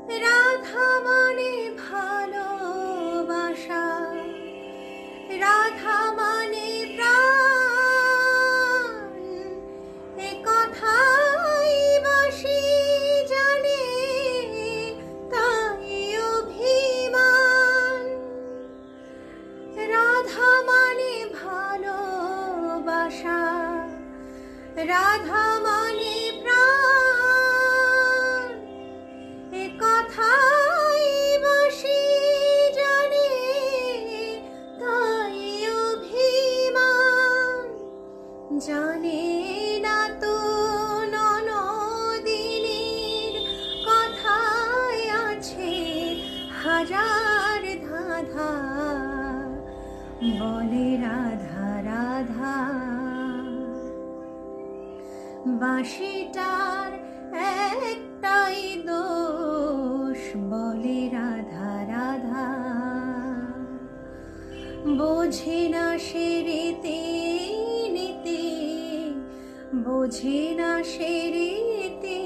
রাধা মানে ভালোবাসা, রাধা মানে প্রাণ, এ কথাই বাসি জানে, তাই অভিমান। রাধা মানে ভালোবাসা, রাধা মানে প্রাণ, এ কথাই বাসি জানে, তাই অভিমান। জানে না তো ননদিনীর কথায় আছে হাজার ধাঁধা, বলে রাধা রাধা। বাঁশিটার একটাই দোষ, বলে রাধা রাধা। বোঝে না সে রীতি নীতি, বোঝে না সে রীতি